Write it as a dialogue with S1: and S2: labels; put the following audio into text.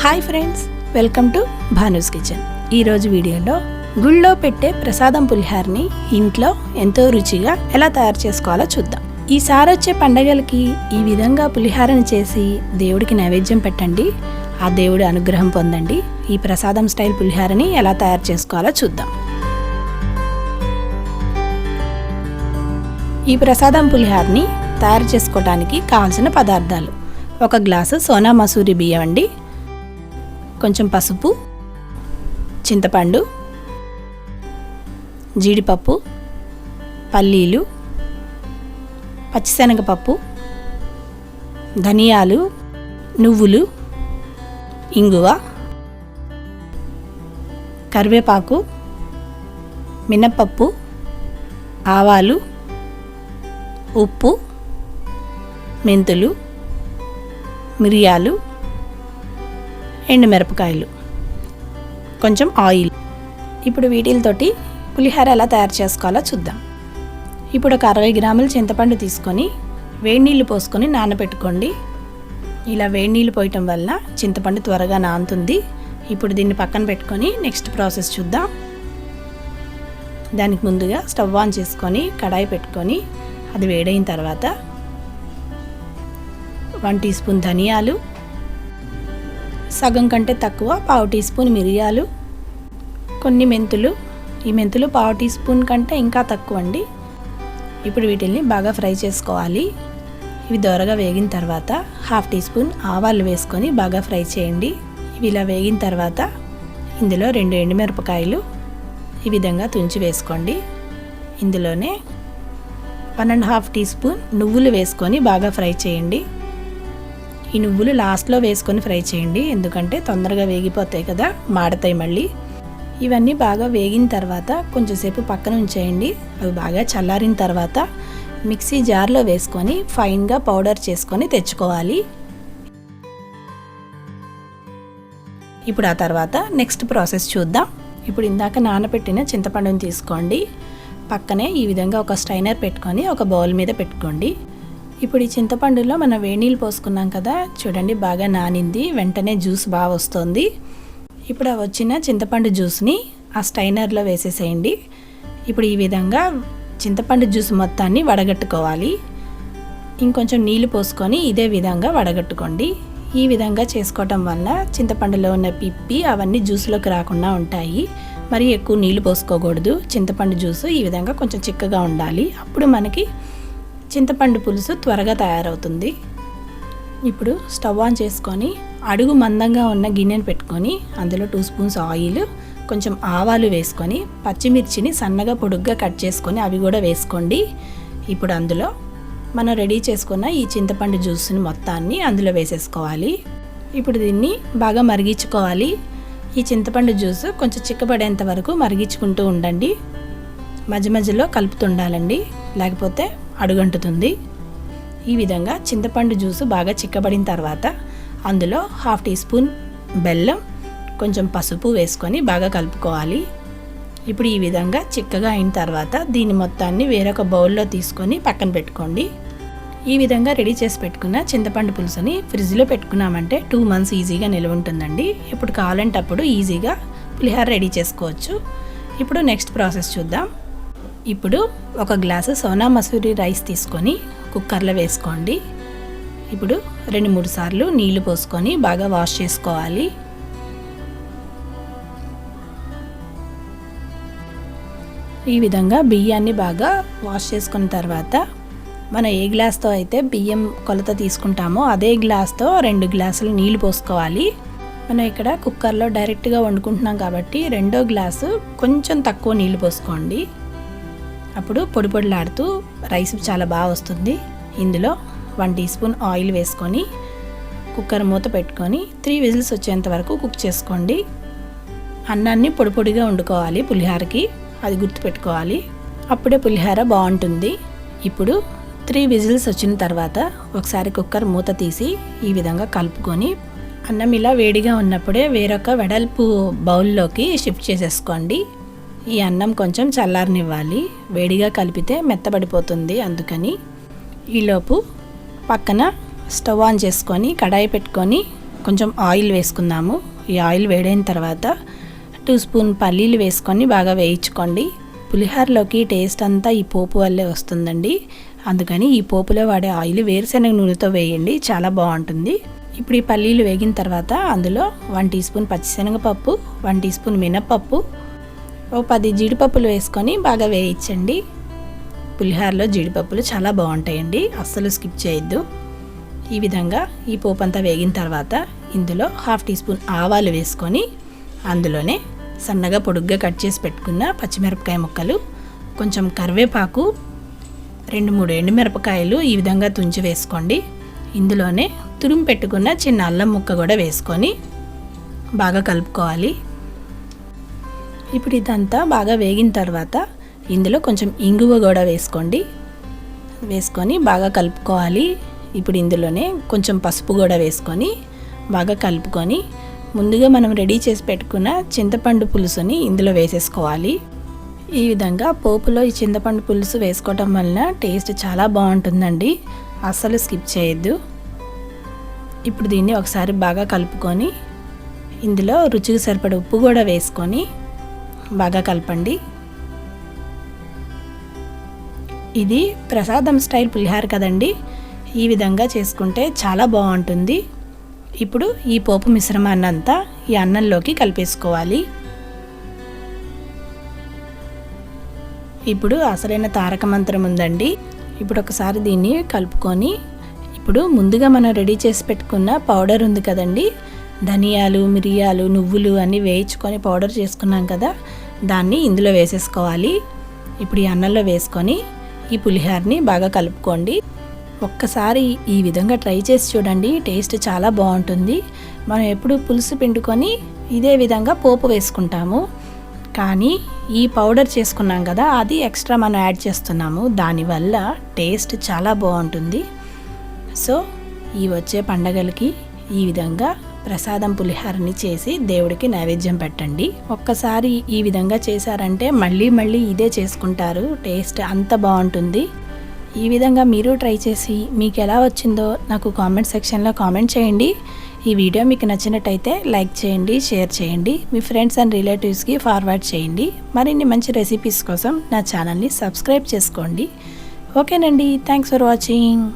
S1: Hi friends, welcome to Bhanu's kitchen. ఈరోజు వీడియోలో గుళ్ళో పెట్టే ప్రసాదం పులిహారని ఇంట్లో ఎంతో రుచిగా ఎలా తయారు చేసుకోవాలో చూద్దాం. ఈసారి వచ్చే పండగలకి ఈ విధంగా పులిహారని చేసి దేవుడికి నైవేద్యం పెట్టండి. ఆ దేవుడి అనుగ్రహం పొందండి. ఈ ప్రసాదం స్టైల్ పులిహారని ఎలా తయారు చేసుకోవాలో చూద్దాం. ఈ ప్రసాదం పులిహారని తయారు చేసుకోవడానికి కావాల్సిన పదార్థాలు: 1 గ్లాసు సోనా మసూరి బియ్యం అండి, కొంచెం పసుపు, చింతపండు, జీడిపప్పు, పల్లీలు, పచ్చిశనగపప్పు, ధనియాలు, నువ్వులు, ఇంగువ, కరివేపాకు, మినప్పప్పు, ఆవాలు, ఉప్పు, మెంతులు, మిరియాలు, ఎండుమిరపకాయలు, కొంచెం ఆయిల్. ఇప్పుడు వీటితోటి పులిహోర ఎలా తయారు చేసుకోవాలో చూద్దాం. ఇప్పుడు ఒక 60 గ్రాముల చింతపండు తీసుకొని వేడి నీళ్ళు పోసుకొని నానబెట్టుకోండి. ఇలా వేడి నీళ్ళు పోయటం వల్ల చింతపండు త్వరగా నానుతుంది. ఇప్పుడు దీన్ని పక్కన పెట్టుకొని నెక్స్ట్ ప్రాసెస్ చూద్దాం. దానికి ముందుగా స్టవ్ ఆన్ చేసుకొని కడాయి పెట్టుకొని అది వేడైన తర్వాత 1 టీ స్పూన్ ధనియాలు, సగం కంటే తక్కువ 1/2 టీ స్పూన్ మిరియాలు, కొన్ని మెంతులు. ఈ మెంతులు 1/2 టీ స్పూన్ కంటే ఇంకా తక్కువ అండి. ఇప్పుడు వీటిని బాగా ఫ్రై చేసుకోవాలి. ఇవి దోరగా వేగిన తర్వాత 1/2 టీ స్పూన్ ఆవాలు వేసుకొని బాగా ఫ్రై చేయండి. ఇవి ఇలా వేగిన తర్వాత ఇందులో 2 ఎండుమిరపకాయలు ఈ విధంగా తుంచి వేసుకోండి. ఇందులోనే 1.5 టీ స్పూన్ నువ్వులు వేసుకొని బాగా ఫ్రై చేయండి. ఈ నువ్వులు లాస్ట్లో వేసుకొని ఫ్రై చేయండి, ఎందుకంటే తొందరగా వేగిపోతాయి కదా, మాడతాయి మళ్ళీ. ఇవన్నీ బాగా వేగిన తర్వాత కొంచెంసేపు పక్కన ఉంచేయండి. అవి బాగా చల్లారిన తర్వాత మిక్సీ జార్లో వేసుకొని ఫైన్గా పౌడర్ చేసుకొని తెచ్చుకోవాలి. ఇప్పుడు ఆ తర్వాత నెక్స్ట్ ప్రాసెస్ చూద్దాం. ఇప్పుడు ఇందాక నానబెట్టిన చింతపండుని తీసుకోండి. పక్కనే ఈ విధంగా ఒక స్ట్రైనర్ పెట్టుకొని ఒక బౌల్ మీద పెట్టుకోండి. ఇప్పుడు ఈ చింతపండులో మనం వేడి నీళ్ళు పోసుకున్నాం కదా, చూడండి బాగా నానింది, వెంటనే జ్యూస్ బాగా వస్తుంది. ఇప్పుడు ఆ వచ్చిన చింతపండు జ్యూస్ని ఆ స్ట్రైనర్లో వేసేసేయండి. ఇప్పుడు ఈ విధంగా చింతపండు జ్యూస్ మొత్తాన్ని వడగట్టుకోవాలి. ఇంకొంచెం నీళ్ళు పోసుకొని ఇదే విధంగా వడగట్టుకోండి. ఈ విధంగా చేసుకోవటం వల్ల చింతపండులో ఉన్న పిప్పి అవన్నీ జ్యూస్లోకి రాకుండా ఉంటాయి. మరి ఎక్కువ నీళ్ళు పోసుకోకూడదు. చింతపండు జ్యూస్ ఈ విధంగా కొంచెం చిక్కగా ఉండాలి. అప్పుడు మనకి చింతపండు పులుసు త్వరగా తయారవుతుంది. ఇప్పుడు స్టవ్ ఆన్ చేసుకొని అడుగు మందంగా ఉన్న గిన్నెను పెట్టుకొని అందులో 2 స్పూన్స్ ఆయిల్, కొంచెం ఆవాలు వేసుకొని పచ్చిమిర్చిని సన్నగా పొడుగ్గా కట్ చేసుకొని అవి కూడా వేసుకోండి. ఇప్పుడు అందులో మనం రెడీ చేసుకున్న ఈ చింతపండు జ్యూస్ని మొత్తాన్ని అందులో వేసేసుకోవాలి. ఇప్పుడు దీన్ని బాగా మరిగించుకోవాలి. ఈ చింతపండు జ్యూస్ కొంచెం చిక్కబడేంత వరకు మరిగించుకుంటూ ఉండండి. మధ్య మధ్యలో కలుపుతుండాలండి, లేకపోతే అడుగంటుతుంది. ఈ విధంగా చింతపండు జ్యూస్ బాగా చిక్కబడిన తర్వాత అందులో 1/2 టీ స్పూన్ బెల్లం, కొంచెం పసుపు వేసుకొని బాగా కలుపుకోవాలి. ఇప్పుడు ఈ విధంగా చిక్కగా అయిన తర్వాత దీన్ని మొత్తాన్ని వేరొక బౌల్లో తీసుకొని పక్కన పెట్టుకోండి. ఈ విధంగా రెడీ చేసి పెట్టుకున్న చింతపండు పులుసుని ఫ్రిడ్జ్లో పెట్టుకున్నామంటే 2 మంత్స్ ఈజీగా నిల్వ ఉంటుందండి. ఎప్పుడు కావాలంటే అప్పుడు ఈజీగా పులిహోర రెడీ చేసుకోవచ్చు. ఇప్పుడు నెక్స్ట్ ప్రాసెస్ చూద్దాం. ఇప్పుడు 1 గ్లాసు సోనా మసూరి రైస్ తీసుకొని కుక్కర్లో వేసుకోండి. ఇప్పుడు 2-3 సార్లు నీళ్లు పోసుకొని బాగా వాష్ చేసుకోవాలి. ఈ విధంగా బియ్యాన్ని బాగా వాష్ చేసుకున్న తర్వాత మనం ఏ గ్లాస్తో అయితే బియ్యం కొలత తీసుకుంటామో అదే గ్లాస్తో 2 గ్లాసులు నీళ్లు పోసుకోవాలి. మనం ఇక్కడ కుక్కర్లో డైరెక్ట్గా వండుకుంటున్నాం కాబట్టి 2వ గ్లాసు కొంచెం తక్కువ నీళ్లు పోసుకోండి. అప్పుడు పొడి పొడిలాడుతూ రైస్ చాలా బాగా వస్తుంది. ఇందులో 1 టీ స్పూన్ ఆయిల్ వేసుకొని కుక్కర్ మూత పెట్టుకొని 3 విజిల్స్ వచ్చేంత వరకు కుక్ చేసుకోండి. అన్నాన్ని పొడి పొడిగా వండుకోవాలి పులిహోరకి, అది గుర్తుపెట్టుకోవాలి. అప్పుడే పులిహోర బాగుంటుంది. ఇప్పుడు 3 విజిల్స్ వచ్చిన తర్వాత ఒకసారి కుక్కర్ మూత తీసి ఈ విధంగా కలుపుకొని అన్నం ఇలా వేడిగా ఉన్నప్పుడే వేరొక వెడల్పు బౌల్లోకి షిఫ్ట్ చేసేసుకోండి. ఈ అన్నం కొంచెం చల్లారనివ్వాలి, వేడిగా కలిపితే మెత్తబడిపోతుంది. అందుకని ఈలోపు పక్కన స్టవ్ ఆన్ చేసుకొని కడాయి పెట్టుకొని కొంచెం ఆయిల్ వేసుకుందాము. ఈ ఆయిల్ వేడైన తర్వాత 2 స్పూన్ పల్లీలు వేసుకొని బాగా వేయించుకోండి. పులిహోరలోకి టేస్ట్ అంతా ఈ పోపు వల్లే వస్తుందండి. అందుకని ఈ పోపులో వాడే ఆయిల్ వేరుశనగ నూనెతో వేయండి, చాలా బాగుంటుంది. ఇప్పుడు ఈ పల్లీలు వేగిన తర్వాత అందులో 1 టీ స్పూన్ పచ్చిశనగపప్పు, 1 టీ స్పూన్ మినపప్పు, 10 జీడిపప్పులు వేసుకొని బాగా వేయించండి. పులిహోరలో జీడిపప్పులు చాలా బాగుంటాయండి, అస్సలు స్కిప్ చేయొద్దు. ఈ విధంగా ఈ పోపు అంతా వేగిన తర్వాత ఇందులో 1/2 టీ స్పూన్ ఆవాలు వేసుకొని అందులోనే సన్నగా పొడుగ్గా కట్ చేసి పెట్టుకున్న పచ్చిమిరపకాయ ముక్కలు, కొంచెం కరివేపాకు, 2-3 ఎండుమిరపకాయలు ఈ విధంగా తుంచి వేసుకోండి. ఇందులోనే తురుము పెట్టుకున్న చిన్న అల్లం ముక్క కూడా వేసుకొని బాగా కలుపుకోవాలి. ఇప్పుడు ఇదంతా బాగా వేగిన తర్వాత ఇందులో కొంచెం ఇంగువ కూడా వేసుకొని బాగా కలుపుకోవాలి. ఇప్పుడు ఇందులోనే కొంచెం పసుపు కూడా వేసుకొని బాగా కలుపుకొని ముందుగా మనం రెడీ చేసి పెట్టుకున్న చింతపండు పులుసుని ఇందులో వేసేసుకోవాలి. ఈ విధంగా పోపులో ఈ చింతపండు పులుసు వేసుకోవటం వలన టేస్ట్ చాలా బాగుంటుందండి, అస్సలు స్కిప్ చేయొద్దు. ఇప్పుడు దీన్ని ఒకసారి బాగా కలుపుకొని ఇందులో రుచికి సరిపడ ఉప్పు కూడా వేసుకొని బాగా కలపండి. ఇది ప్రసాదం స్టైల్ పులిహోర కదండి, ఈ విధంగా చేసుకుంటే చాలా బాగుంటుంది. ఇప్పుడు ఈ పోపు మిశ్రమాన్ని అంతా ఈ అన్నంలోకి కలిపేసుకోవాలి. ఇప్పుడు అసలైన తారక మంత్రం ఉందండి. ఇప్పుడు ఒకసారి దీన్ని కలుపుకొని ఇప్పుడు ముందుగా మనం రెడీ చేసి పెట్టుకున్న పౌడర్ ఉంది కదండి, ధనియాలు, మిరియాలు, నువ్వులు అన్నీ వేయించుకొని పౌడర్ చేసుకున్నాం కదా, దాన్ని ఇందులో వేసేసుకోవాలి. ఇప్పుడు ఈ అన్నంలో వేసుకొని ఈ పులిహోరని బాగా కలుపుకోండి. ఒక్కసారి ఈ విధంగా ట్రై చేసి చూడండి, టేస్ట్ చాలా బాగుంటుంది. మనం ఎప్పుడు పులుసు పిండుకొని ఇదే విధంగా పోపు వేసుకుంటాము, కానీ ఈ పౌడర్ చేసుకున్నాం కదా, అది ఎక్స్ట్రా మనం యాడ్ చేస్తున్నాము, దానివల్ల టేస్ట్ చాలా బాగుంటుంది. సో ఈ వచ్చే పండగలకి ఈ విధంగా ప్రసాదం పులిహోరని చేసి దేవుడికి నైవేద్యం పెట్టండి. ఒక్కసారి ఈ విధంగా చేశారంటే మళ్ళీ మళ్ళీ ఇదే చేసుకుంటారు, టేస్ట్ అంత బాగుంటుంది. ఈ విధంగా మీరు ట్రై చేసి మీకు ఎలా వచ్చిందో నాకు కామెంట్ సెక్షన్లో కామెంట్ చేయండి. ఈ వీడియో మీకు నచ్చినట్టయితే లైక్ చేయండి, షేర్ చేయండి, మీ ఫ్రెండ్స్ అండ్ రిలేటివ్స్కి ఫార్వర్డ్ చేయండి. మరిన్ని మంచి రెసిపీస్ కోసం నా ఛానల్ని సబ్స్క్రైబ్ చేసుకోండి. ఓకేనండి, థ్యాంక్స్ ఫర్ వాచింగ్.